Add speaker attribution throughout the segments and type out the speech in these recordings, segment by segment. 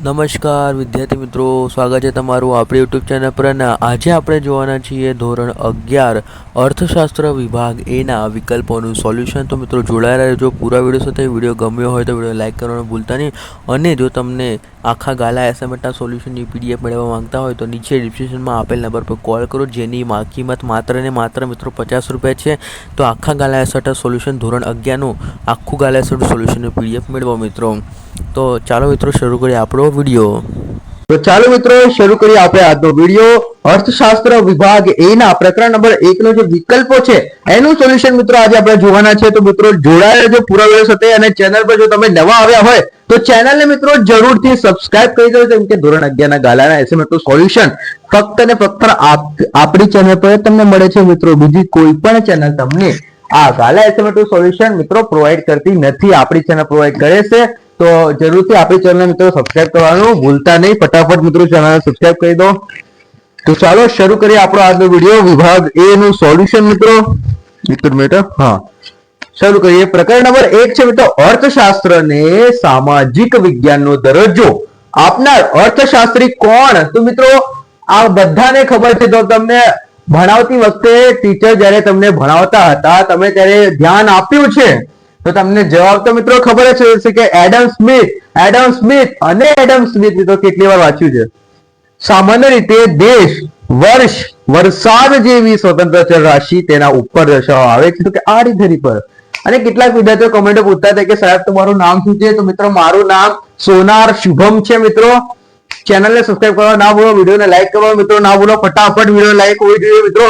Speaker 1: નમસ્કાર વિદ્યાર્થી મિત્રો, સ્વાગત છે તમારું આપણી યુટ્યુબ ચેનલ પર. અને આજે આપણે જોવાના છીએ ધોરણ 11 અર્થશાસ્ત્ર વિભાગ એના વિકલ્પોનું સોલ્યુશન. તો મિત્રો જોડાયેલા રહેજો પૂરા વિડીયો સાથે. વિડીયો ગમ્યો હોય તો વિડીયો લાઇક કરવાનું ભૂલતા નહીં. અને જો તમને આખા ગાલા એસાઇનમેન્ટના સોલ્યુશનની પીડીએફ મેળવવા માંગતા હોય તો નીચે ડિસ્ક્રિપ્શનમાં આપેલ નંબર પર કોલ કરો, જેની કિંમત માત્ર ને માત્ર મિત્રો 50 રૂપિયા છે. તો આખા ગાલા એસાઇનમેન્ટ સોલ્યુશન ધોરણ 11નું આખું ગાલા એસાઇનમેન્ટ સોલ્યુશનનું પીડીએફ મેળવો મિત્રો. તો ચાલો મિત્રો શરૂ કરીએ આપણો વિડીયો.
Speaker 2: તો ચાલો મિત્રો શરૂ કરીએ આપણે આજનો વિડીયો. અર્થશાસ્ત્ર વિભાગ એ ના પ્રકરણ નંબર 1 નો જે વિકલ્પો છે એનું સોલ્યુશન મિત્રો આજે આપણે જોવાના છે. તો મિત્રો જોડાયેલા રહેજો પૂરા વિડીયો સાથે. અને ચેનલ પર જો તમે નવા આવ્યા હોય તો ચેનલને મિત્રો જરૂરથી સબસ્ક્રાઇબ કરી દેજો, કેમ કે ધોરણ 11 ના ગાલાના એસાઇનમેન્ટનું સોલ્યુશન ફક્ત ને ફક્ત આપણી ચેનલ પર તમને મળે છે મિત્રો. બીજી કોઈ પણ ચેનલ તમને આ ગાલા એસાઇનમેન્ટનું સોલ્યુશન મિત્રો પ્રોવાઈડ કરતી નથી, આપણી ચેનલ પ્રોવાઈડ કરે છે. તો જરૂરથી આપણી ચેનલ મિત્રો સબસ્ક્રાઇબ કરવાનું ભૂલતા નહીં. ફટાફટ મિત્રો ચેનલ સબસ્ક્રાઇબ કરી દો. તો ચાલો શરૂ કરીએ આપણો આજનો વિડીયો. વિભાગ એ નું સોલ્યુશન મિત્રો. એક મિનિટ, હા શરૂ કરીએ. પ્રકરણ નંબર 1 છે મિત્રો અર્થશાસ્ત્રને સામાજિક વિજ્ઞાનનો દરજ્જો આપનાર અર્થશાસ્ત્રી કોણ? તો મિત્રો આ બધાને ખબર છે. તો તમને ભણાવતી વખતે ટીચર જ્યારે તમને ભણાવતા હતા તમે ત્યારે ધ્યાન આપ્યું છે તો તમને જવાબ તો મિત્રો ખબર જ છે કે એડમ સ્મિથ અને એડમ સ્મિથ તો કેટલી વાર વાંચ્યું છે. સામાન્ય રીતે દેશ, વર્ષ, વરસાદ જેવી સ્વતંત્ર ચલ રાશિ તેના ઉપર દર્શાવવામાં આવે છે. તો કે આ રીતે પર. અને કેટલાક વિદ્યાર્થીઓ કમેન્ટો પૂછતા હતા કે સાહેબ તમારું નામ શું છે? તો મિત્રો મારું નામ સોનાર શુભમ છે મિત્રો. ચેનલને સબસ્ક્રાઇબ કરવા ના ભૂલો, વિડીયોને લાઈક કરવા મિત્રો ના ભૂલો. ફટાફટ વિડીયો લાઈક હોવી જોઈએ મિત્રો.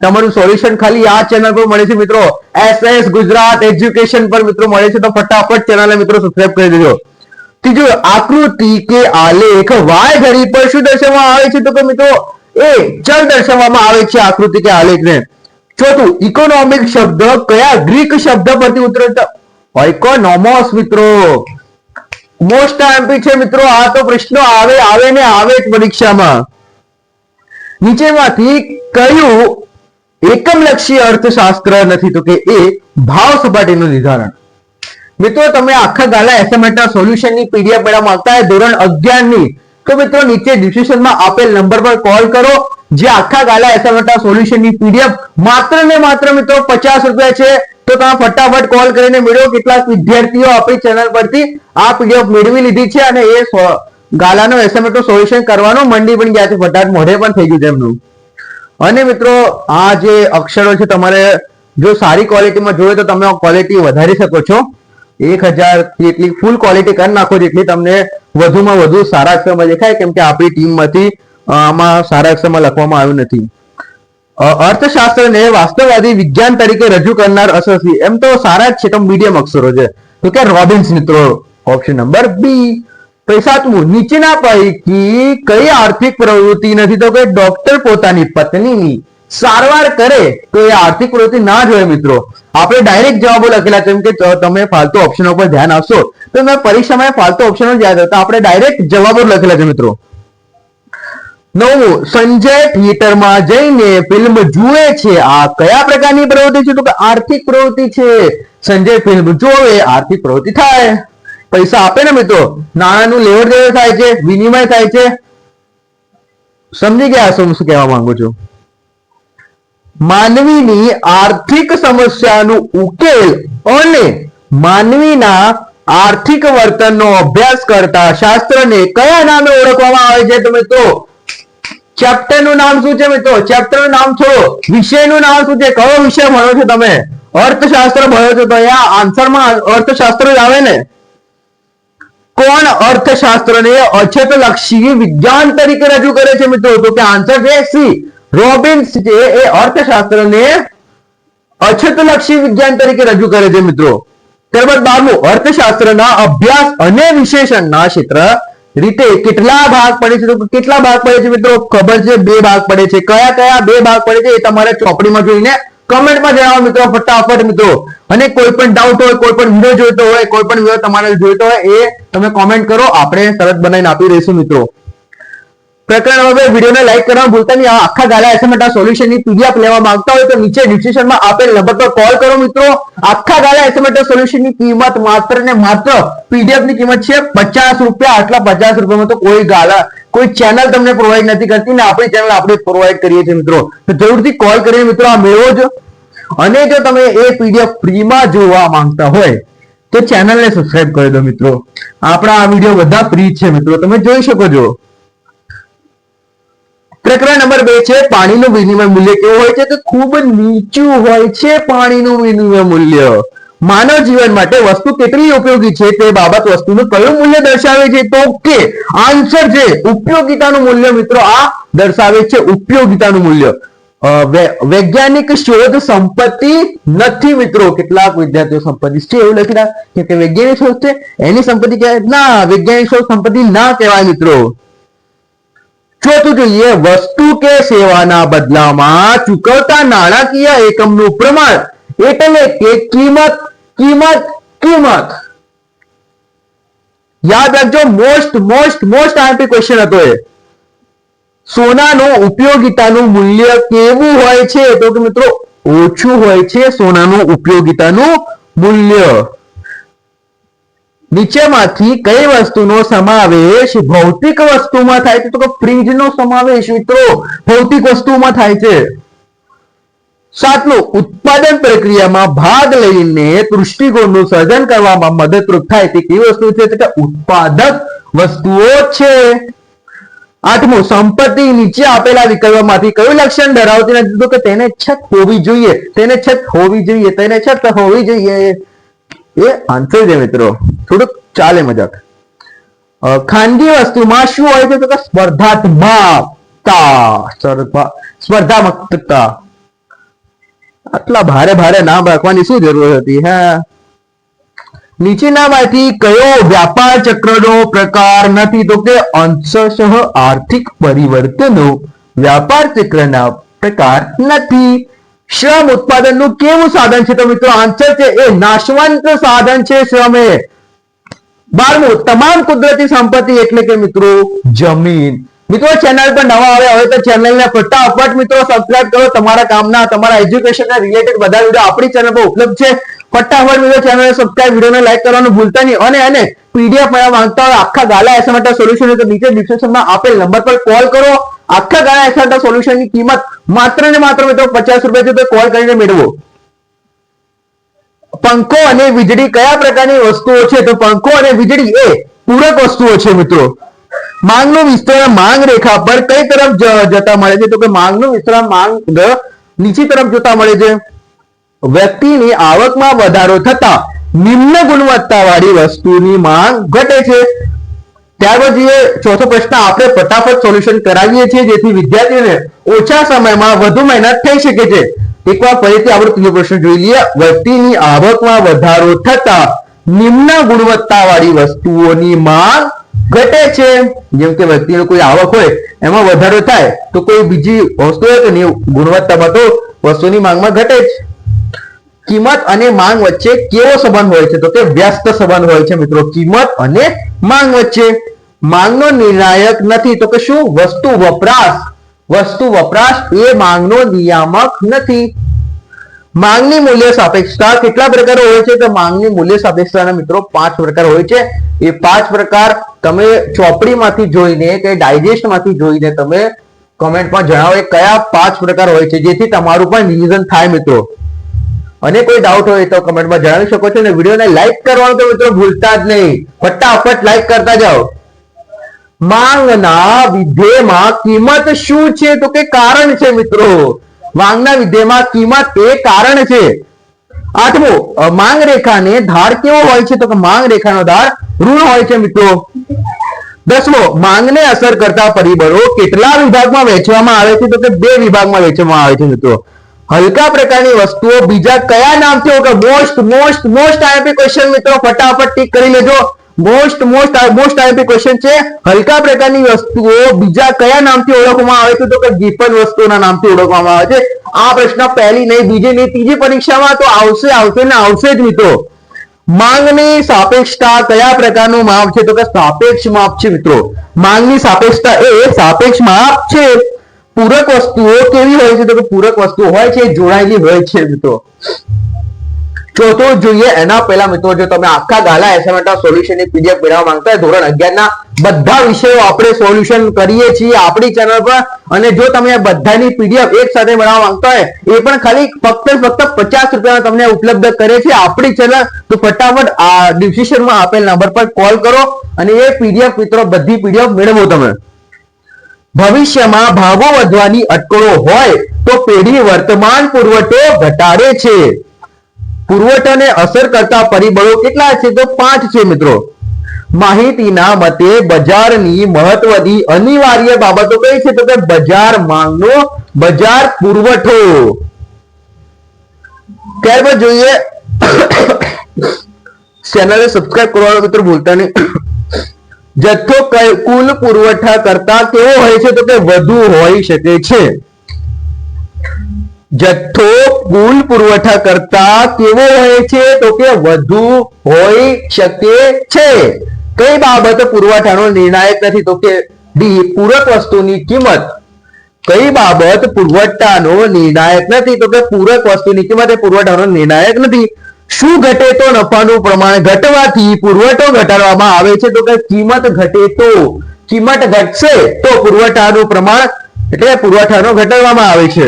Speaker 2: તમારું સોલ્યુશન ખાલી આ ચેનલ પર મળે છે મિત્રો. એસએસ ગુજરાત એજ્યુકેશન પર મિત્રો મળે છે. તો ફટાફટ ચેનલને મિત્રો સબસ્ક્રાઇબ કરી દેજો. ત્રીજું, આકૃતિ કે આલેખ વાય ઘડી પર શું દર્શાવવામાં આવે છે? તો કે મિત્રો એ ચલ દર્શાવવામાં આવે છે આકૃતિ કે આલેખને. ચોથું, ઇકોનોમિક શબ્દ કયા ગ્રીક શબ્દ પરથી ઉતરતા? ઇકોનોમોસ મિત્રો. મોસ્ટ એમપી છે મિત્રો. આ તો પ્રશ્નો આવે ને આવે જ પરીક્ષામાં. નીચેમાંથી કયું એકમલક્ષી અર્થશાસ્ત્ર નથી? તો કે એ ભાવ સપાટીનું નિર્ધારણ. મિત્રો તમે આખા ગાલા એસાઇનમેન્ટના સોલ્યુશનની પીડીએફ મેળવવા માંગતા હોય ધોરણ 11 ની, તો મિત્રો નીચે ડિસ્ક્રિપ્શનમાં આપેલ નંબર પર કોલ કરો. જે આખા ગાલા એસાઇનમેન્ટના સોલ્યુશનની પીડીએફ માત્ર ને માત્ર મિત્રો 50 રૂપિયા છે. તો તમે ફટાફટ કોલ કરીને મેળવો. કેટલાક વિદ્યાર્થીઓ આપણી ચેનલ પરથી આ પીડીએફ મેળવી લીધી છે અને એ ગાલાનો એસાઇનમેન્ટનું સોલ્યુશન કરવાનું મંડી પણ ગયા છે. ફટાફટ મોઢે પણ થઈ ગયું છે એમનું. અને મિત્રો આ જે અક્ષરો છે તમારે જો સારી ક્વોલિટીમાં જોઈએ તો તમે ક્વોલિટી વધારી શકો છો. 1000 થી એટલી ફૂલ ક્વોલિટી કરી નાખો જેટલી તમને વધુમાં વધુ સારા અક્ષરમાં દેખાય, કેમ કે આપણી ટીમમાંથી આમાં સારા અક્ષરમાં લખવામાં આવ્યું નથી. અર્થશાસ્ત્રને વાસ્તવવાદી વિજ્ઞાન તરીકે રજૂ કરનાર અસરથી એમ તો સારા જ છે, તો મીડિયમ અક્ષરો છે. તો કે રોબિન્સ મિત્રો. Option number B. સાતમું, નીચેના પૈકી કઈ આર્થિક પ્રવૃત્તિ નથી? તો કે ડોક્ટર પોતાની પત્નીની સારવાર કરે તો એ આર્થિક પ્રવૃત્તિ ના જ હોય મિત્રો. આપણે ડાયરેક્ટ જવાબો લખેલા છે, કેમ કે તમે ફાલતુ ઓપ્શનો પર ધ્યાન આપશો તો મેં પરીક્ષામાં ફાલતુ ઓપ્શનો જ યાદ હતા. આપણે ડાયરેક્ટ જવાબો લખેલા છે મિત્રો. 9, સંજય થિયેટરમાં જઈને ફિલ્મ જુએ છે. આ કયા પ્રકારની પ્રવૃત્તિ છે? તો કે આર્થિક પ્રવૃત્તિ છે. સંજય ફિલ્મ જોવે, આર્થિક પ્રવૃત્તિ થાય. પૈસા આપે ને મિત્રો, નાણાંનું લેવડ દેવડ થાય છે, વિનિમય થાય છે. સમજી ગયા શું કહેવા માંગુ છું? માનવીની આર્થિક સમસ્યાનું ઉકેલ અને માનવીના આર્થિક વર્તનનો અભ્યાસ કરતા શાસ્ત્રને કયા નામે ઓળખવામાં આવે છે? તો મિત્રો ચેપ્ટરનું નામ શું છે મિત્રો? ચેપ્ટરનું નામ છોડો, વિષયનું નામ શું છે? કયો વિષય ભણો છો તમે? અર્થશાસ્ત્ર ભણો છો તો અહીંયા આન્સરમાં અર્થશાસ્ત્ર જ આવે ને. કોણ અર્થશાસ્ત્રને અછતલક્ષી વિજ્ઞાન તરીકે રજૂ કરે છે મિત્રો? તો કે આન્સર છે સી. રોબિન્સ છે એ અર્થશાસ્ત્રને અછતલક્ષી વિજ્ઞાન તરીકે રજૂ કરે છે મિત્રો. ત્યારબાદ 12મું, અર્થશાસ્ત્રના અભ્યાસ અને વિશ્લેષણના ક્ષેત્ર રીતે કેટલા ભાગ પડે છે? તો કેટલા ભાગ પડે છે મિત્રો? ખબર છે, 2 ભાગ પડે છે. કયા કયા 2 ભાગ પડે છે એ તમારે ચોપડીમાં જોઈને કમેન્ટમાં જણાવો મિત્રો. ફટાફટ મિત્રો. અને કોઈ પણ ડાઉટ હોય, કોઈ પણ વિડીયો જોઈતો હોય, કોઈ પણ વિડીયો તમારે જોઈતો હોય એ તમે કોમેન્ટ કરો, આપણે સરસ બનાવીને આપી દઈશું મિત્રો. પ્રકરણ નંબર 2 વિડીયોને લાઈક કરવાનું ભૂલતા નહીં. આખા ગાલા એસાઇનમેન્ટ સોલ્યુશનની પીડીએફ લેવા માંગતા હોય તો નીચે ડિસ્ક્રિપ્શનમાં આપેલ નંબર પર કોલ કરો મિત્રો. આખા ગાલા એસાઇનમેન્ટ સોલ્યુશનની કિંમત માત્ર ને માત્ર પીડીએફ ની કિંમત છે 50 રૂપિયા. આટલા 50 રૂપિયામાં તો કોઈ ચેનલ તમને પ્રોવાઈડ નથી કરતી ને આપણી ચેનલ આપણે પ્રોવાઈડ કરીએ છીએ મિત્રો. તો જરૂરથી કોલ કરીને મિત્રો આ મેળવો જ. અને જો તમે એ પીડીએફ ફ્રીમાં જોવા માંગતા હોય તો ચેનલને સબસ્ક્રાઇબ કરી દો મિત્રો. આપણા આ વિડીયો બધા ફ્રી છે મિત્રો, તમે જોઈ શકો છો. પ્રકરણ નંબર 2 છે પાણીનું વિનિમય મૂલ્ય કેવું હોય છે? તો ખૂબ નીચું હોય છે પાણીનું વિનિમય મૂલ્ય. માનવ જીવન માટે વસ્તુ કેટલી ઉપયોગી છે તે બાબત વસ્તુનું કયું મૂલ્ય દર્શાવે છે? તો કે આન્સર છે ઉપયોગિતાનું મૂલ્ય મિત્રો. આ દર્શાવે છે ઉપયોગિતાનું મૂલ્ય. વૈજ્ઞાનિક શોધ સંપત્તિ નથી મિત્રો. કેટલાક વિદ્યાર્થીઓ સંપત્તિ છે એવું લખી રહ્યા કે વૈજ્ઞાનિક શોધ છે એની સંપત્તિ કહેવાય ના, વૈજ્ઞાનિક શોધ સંપત્તિ ના કહેવાય મિત્રો. ચોથું જોઈએ વસ્તુ કે સેવાના બદલામાં ચૂકવતા નાણાકીય એકમનું પ્રમાણ એટલે કે કિંમત. યાદ રાખજો, મોસ્ટ આઈએમપી ક્વેશ્ચન હતો એ. સોનાનું ઉપયોગિતાનું મૂલ્ય કેવું હોય છે? તો કે મિત્રો ઓછું હોય છે સોનાનું ઉપયોગિતાનું મૂલ્ય. નીચેમાંથી કઈ વસ્તુનો સમાવેશ ભૌતિક વસ્તુમાં થાય છે? તો કે ફ્રીજનો સમાવેશ મિત્રો ભૌતિક વસ્તુમાં થાય છે. સાતમું ઉત્પાદન પ્રક્રિયામાં ભાગ લઈને દૃષ્ટિકોણનું સર્જન કરવામાં મદદરૂપ થાય તે કેવી વસ્તુ છે? તો કે ઉત્પાદક વસ્તુઓ છે. આઠમું સંપત્તિ નીચે આપેલા વિકલ્પોમાંથી કયું લક્ષણ ધરાવતી નથી? તો કે તેને છત હોવી જોઈએ. એ આન્સર છે મિત્રો. થોડુંક ચાલે મજાક. ખાનગી વસ્તુમાં શું હોય છે? તો કે સ્પર્ધાત્મકતા. આટલા ભારે નામ રાખવાની શું જરૂર હતી? હા, નીચેનામાંથી કયો વ્યાપાર ચક્રનો પ્રકાર નથી? તો કે અંશતઃ આર્થિક પરિવર્તનો વ્યાપાર ચક્રના પ્રકાર નથી. શ્રમ ઉત્પાદનનું કેવું સાધન છે? તો મિત્રો આન્સર છે એ નાશવંત સાધન છે શ્રમ એ. 12મું તમામ કુદરતી સંપત્તિ એટલે કે મિત્રો જમીન. મિત્રો ચેનલ પર નવા આવ્યા હોય તો ચેનલને ફટાફટ મિત્રો સબસ્ક્રાઇબ કરો. તમારા કામના તમારા એજ્યુકેશનના રિલેટેડ બધા વિડીયો આપણી ચેનલ પર ઉપલબ્ધ છે. ફટાફટ મિત્રો ચેનલને સબસ્ક્રાઇબ, વિડીયોને લાઈક કરવાનું ભૂલતા નહીં. અને પીડીએફ મેળવવા માંગતા હોય આખા ગાલા એસાઇનમેન્ટ સોલ્યુશન તો નીચે ડિસ્ક્રિપ્શનમાં આપેલ નંબર પર કોલ કરો. આખા ગાલા એસાઇનમેન્ટ સોલ્યુશનની કિંમત માત્ર ને માત્ર મિત્રો 50 રૂપિયા છે, તો કોલ કરીને મેળવો. પંખો અને વીજળી કયા પ્રકારની વસ્તુઓ છે? તો પંખો અને વીજળી એ પૂરક વસ્તુઓ છે મિત્રો. માંગનું વિસ્તરણ માંગ રેખા પર કઈ તરફ જતા મળે છે? તો કે માંગનું વિસ્તરણ માંગ નીચી તરફ જતા મળે છે. વ્યક્તિની આવકમાં વધારો થતા નિમ્ન ગુણવત્તાવાળી વસ્તુની માંગ ઘટે છે. ત્યાર પછી ચોથો પ્રશ્ન આપણે ફટાફટ સોલ્યુશન કરાવીએ છીએ જેથી વિદ્યાર્થીઓને ઓછા સમયમાં વધુ મહેનત થઈ શકે છે. એકવાર ફરીથી આપણે ત્રીજો પ્રશ્ન જોઈ લઈએ. વ્યક્તિની આવકમાં વધારો થતા નિમ્ન ગુણવત્તાવાળી વસ્તુઓની માંગ ઘટે છે. જેમ કે વ્યક્તિનો કોઈ આવક હોય એમાં વધારો થાય તો કોઈ બીજી વસ્તુ હોય તો ગુણવત્તામાં તો વસ્તુની માંગમાં ઘટે જ. કિંમત અને માંગ વચ્ચે કેવો સંબંધ હોય છે? તો કે વ્યસ્ત સંબંધ હોય છે મિત્રો કિંમત અને માંગ વચ્ચે. માંગનો નિર્ણાયક નથી તો કે શું? વસ્તુ વપરાશ એ માંગનો નિયામક નથી. માંગની મૂલ્ય સાપેક્ષતા કેટલા પ્રકારો હોય છે? તો માંગની મૂલ્ય સાપેક્ષતાના મિત્રો 5 પ્રકાર હોય છે. એ 5 પ્રકાર તમે ચોપડીમાંથી જોઈને કે ડાયજેસ્ટમાંથી જોઈને તમે કમેન્ટમાં જણાવો કયા 5 પ્રકાર હોય છે, જેથી તમારું પણ રિવિઝન થાય મિત્રો. અને કોઈ ડાઉટ હોય તો કમેન્ટમાં જણાવી શકો છો. અને વિડીયોને લાઈક કરવાનું તો મિત્રો ભૂલતા જ નહીં. ફટાફટ લાઈક કરતા જાઓ. માંગના વિધેયમાં કિંમત શું છે? તો કે કારણ છે મિત્રો. માંગના વિધેયમાં કિંમત એ કારણ છે. 8મું માંગ રેખાને ધાર કેવો હોય છે? તો કે માંગ રેખાનો ધાર ઋણ હોય છે મિત્રો. 10મું માંગને અસર કરતા પરિબળો કેટલા વિભાગમાં વહેંચવામાં આવે છે? તો કે 2 વિભાગમાં વહેંચવામાં આવે છે મિત્રો. હલકા પ્રકારની વસ્તુઓ બીજા કયા નામથી મોસ્ટ આઈએમપી ક્વેશ્ચન મિત્રો ફટાફટ ટીક કરી લેજો. મોસ્ટ આઈએમપી ક્વેશ્ચન છે. હલકા પ્રકારની વસ્તુઓ બીજા કયા નામથી ઓળખવામાં આવે છે? તો કે ગિફન વસ્તુઓના નામથી ઓળખવામાં આવે છે. આ પ્રશ્ન પહેલી નહીં, બીજી નહીં, ત્રીજી પરીક્ષામાં તો આવશે જ મિત્રો. માંગની સાપેક્ષતા કયા પ્રકારનું માપ છે? તો કે સાપેક્ષ માપ છે મિત્રો. માંગની સાપેક્ષતા એ સાપેક્ષ માપ છે. પૂરક વસ્તુઓ કેવી હોય છે? તો કે પૂરક વસ્તુઓ હોય છે જોડાયેલી હોય છે મિત્રો. ચોથું જોઈએ એના પહેલા મિત્રો, જો તમે આખા ગાલા એસાઇનમેન્ટ સોલ્યુશન ની પીડીએફ મેળવવા માંગતા હોય ધોરણ 11 ના બધા વિષયો આપણે સોલ્યુશન કરીએ છીએ આપણી ચેનલ પર, અને જો તમે બધાની પીડીએફ એક સાથે મેળવવા માંગતા હોય એ પણ ખાલી ફક્ત 50 રૂપિયામાં તમને ઉપલબ્ધ કરે છે આપણી ચેનલ. તો ફટાફટ આ ડિસ્ક્રિપ્શનમાં આપેલ નંબર પર કોલ કરો અને એ પીડીએફ મિત્રો બધી પીડીએફ મેળવો તમે. ભવિષ્યમાં ભાવો વધવાની અટકળો હોય તો પેઢી વર્તમાન પુરવઠો ઘટાડે છે. પુરવઠાને અસર કરતા પરિબળો કેટલા છે? તો 5 છે મિત્રો. માહિતીના મતે બજારની મહત્વની અનિવાર્ય બાબતો કઈ છે? તો કે બજાર માંગનો બજાર પુરવઠો. ત્યારબાદ જોઈએ ચેનલને સબસ્ક્રાઇબ કરવાનું મિત્રો ભૂલતા નહીં. જથ્થો કુલ પુરવઠા કરતા કેવો હોય છે? તો કે વધુ હોઈ શકે છે. જથ્થો કુલ પુરવઠા કરતા કેવો હોય છે? તો કે વધુ હોઈ શકે છે. કઈ બાબત પુરવઠાનો નિર્ણાયક નથી? તો કે ડી પૂરક વસ્તુની કિંમત. કઈ બાબત પુરવઠાનો નિર્ણાયક નથી? તો કે પૂરક વસ્તુની કિંમત એ પુરવઠાનો નિર્ણાયક નથી. શું ઘટે તો નફાનું પ્રમાણ ઘટવાથી પુરવઠો ઘટાડવામાં આવે છે? તો કે કિંમત ઘટે તો. કિંમત ઘટશે તો પુરવઠાનું પ્રમાણ એટલે પુરવઠાનો ઘટાડવામાં આવે છે.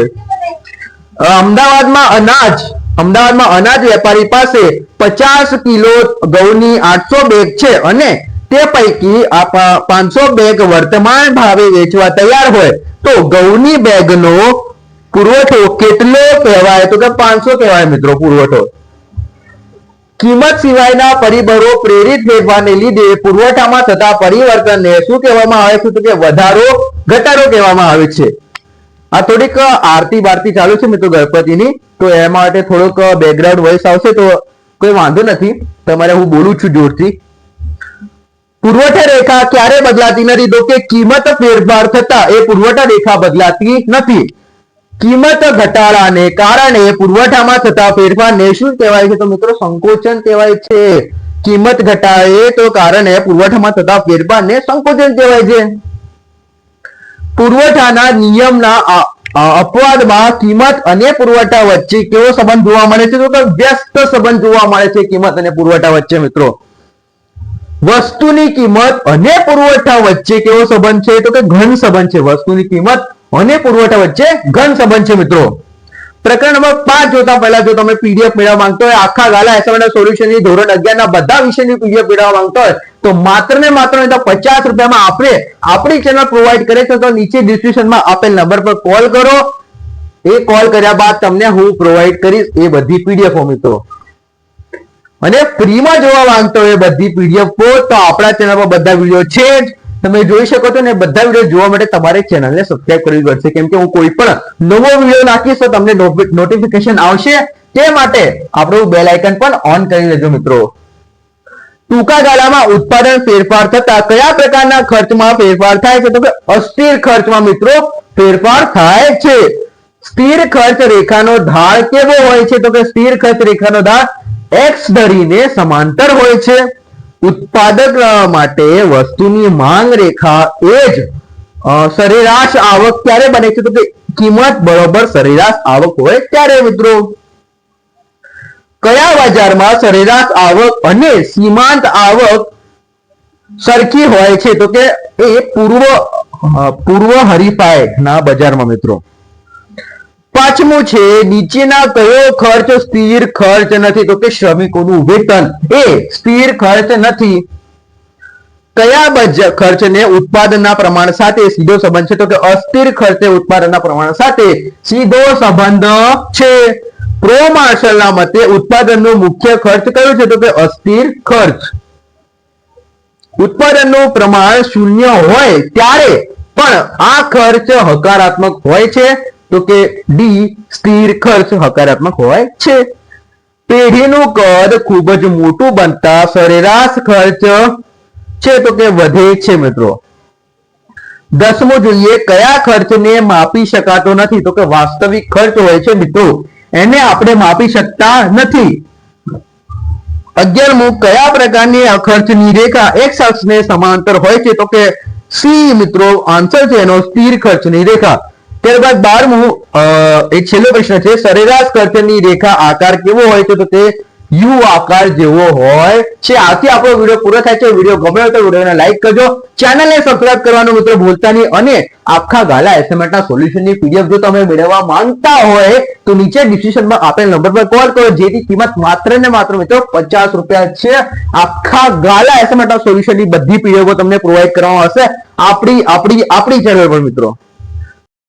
Speaker 2: અમદાવાદમાં અનાજ વેપારી પાસે 50 કિલો ઘઉંની 800 બેગ છે અને તે પૈકી 500 બેગ વર્તમાન ભાવે વેચવા તૈયાર હોય તો ઘઉંની બેગનો પુરવઠો કેટલો કહેવાય? તો કે 500 કહેવાય મિત્રો પુરવઠો. કિંમત સિવાયના પરિબળો પ્રેરિત ફેરફારને લીધે પુરવઠામાં થતા પરિવર્તનને શું કહેવામાં આવે છે? તો કે વધારો ઘટાડો કહેવામાં આવે છે. આ થોડીક આરતી બારતી ચાલુ છે મિત્રો ગણપતિની, તો એ માટે થોડોક બેકગ્રાઉન્ડ વોઇસ આવશે તો કોઈ વાંધો નથી, તમારે હું બોલું છું જોરથી. પુરવઠા રેખા ક્યારે બદલાતી નથી? તો કે કિંમત ફેરફાર થતા એ પુરવઠા રેખા બદલાતી નથી. કિંમત ઘટાડાને કારણે પુરવઠામાં થતા ફેરફારને શું કહેવાય છે? તો મિત્રો સંકોચન કહેવાય છે. કિંમત ઘટાડે તો કારણે પુરવઠામાં થતા ફેરફારને સંકોચન કહેવાય છે. પુરવઠાના નિયમના અપવાદમાં કિંમત અને પુરવઠા વચ્ચે કેવો સંબંધ જોવા મળે છે? તો કે વ્યસ્ત સંબંધ જોવા મળે છે કિંમત અને પુરવઠા વચ્ચે મિત્રો. વસ્તુની કિંમત અને પુરવઠા વચ્ચે કેવો સંબંધ છે? તો કે ઘન સંબંધ છે. વસ્તુની કિંમત અને પુરવઠા વચ્ચે ઘન સંબંધ છે મિત્રો. પ્રકરણ નંબર 5 જોતા પહેલા જો તમે પીડીએફ મેળવવા માંગતો હોય આખા ગાલા એસાઇનમેન્ટ સોલ્યુશન ની ધોરણ 11 ના બધા વિષયની પીડીએફ મેળવવા માંગતો હોય તો માત્ર ને માત્ર 50 રૂપિયામાં આપણે આપણી ચેનલ પ્રોવાઈડ કરે છે. તો નીચે ડિસ્ક્રિપ્શનમાં આપેલ નંબર પર કોલ કરો. એ કોલ કર્યા બાદ તમને હું પ્રોવાઈડ કરીશ એ બધી પીડીએફ મિત્રો. અને ફ્રીમાં જોવા માંગતો હોય બધી પીડીએફ તો આપણા ચેનલ પર બધા વિડીયો છે જ, તમે જોઈ શકો છો ને. બધા વિડીયો જોવા માટે તમારે ચેનલને સબસ્ક્રાઇબ કરવી પડશે, કેમ કે હું કોઈ પણ નવો વિડીયો નાખીશ તો તમને નોટિફિકેશન આવશે. તે માટે આપણું બેલ આઇકન પણ ઓન કરી લેજો મિત્રો. ટૂંકા ગાળામાં ઉત્પાદન ફેરફાર થતા કયા પ્રકારના ખર્ચમાં ફેરફાર થાય છે? તો કે અસ્થિર ખર્ચમાં મિત્રો ફેરફાર થાય છે. સ્થિર ખર્ચ રેખાનો ઢાળ કેવો હોય છે? તો કે સ્થિર ખર્ચ રેખાનો ઢાળ x ધરીને સમાંતર હોય છે. ઉત્પાદક માટે વસ્તુની માંગ રેખા એ જ સરેરાશ આવક ક્યારે બને છે? તો કે કિંમત બરોબર સરેરાશ આવક હોય ત્યારે મિત્રો. કયા બજારમાં સરેરાશ આવક અને સીમાંત આવક સરખી હોય છે? તો કે એ પૂર્વ હરીફાઈ ના બજારમાં મિત્રો. પાંચમું છે નીચેના કયો ખર્ચ સ્થિર ખર્ચ નથી? તો કે શ્રમિકોનું વેતન એ સ્થિર ખર્ચ નથી. કયા ખર્ચને ઉત્પાદનના પ્રમાણ સાથે સીધો સંબંધ છે? તો કે અસ્થિર ખર્ચે ઉત્પાદનના પ્રમાણ સાથે સીધો સંબંધ છે. પ્રો માર્શલના મતે ઉત્પાદનનો મુખ્ય ખર્ચ કયો છે? તો કે અસ્થિર ખર્ચ. ઉત્પાદનનું પ્રમાણ શૂન્ય હોય ત્યારે પણ આ ખર્ચ હકારાત્મક હોય છે. તો કે ડી સ્થિર ખર્ચ હકારાત્મક હોય છે. પેઢીનું કદ ખૂબ જ મોટું બનતા સરેરાશ ખર્ચ છે તો કે વધે છે મિત્રો. 10મું જોઈએ કયા ખર્ચને માપી શકાતો નથી? તો કે વાસ્તવિક ખર્ચ હોય છે મિત્રો, એને આપણે માપી શકતા નથી. 11મું કયા પ્રકારની ખર્ચની રેખા એક શખ્સને સમાંતર હોય છે? તો કે સી મિત્રો આન્સર છે એનો સ્થિર ખર્ચની રેખા. ત્યારબાદ 12મું એક છેલ્લો પ્રશ્ન છે, સરેરાશ ખર્ચની રેખા આકાર કેવો હોય છે? તો તે યુ આકાર જેવો હોય છે. આથી આપણો વિડીયો પૂરો થાય છે. વિડીયો ગમ્યો હોય તો વિડીયોને લાઈક કરજો, ચેનલને સબસ્ક્રાઇબ કરવાનું મિત્રો ભૂલતા નહીં, અને આખા ગાલા એસાઇનમેન્ટના સોલ્યુશનની પીડીએફ જો તમે મેળવવા માંગતા હોય તો નીચે ડિસ્ક્રિપ્શનમાં આપેલ નંબર પર કોલ કરો, જેની કિંમત માત્ર ને માત્ર મિત્રો 50 રૂપિયા છે. આખા ગાલા એસાઇનમેન્ટના સોલ્યુશનની બધી પીડીએફો તમને પ્રોવાઈડ કરવામાં આવશે આપણી ચેનલ પર મિત્રો.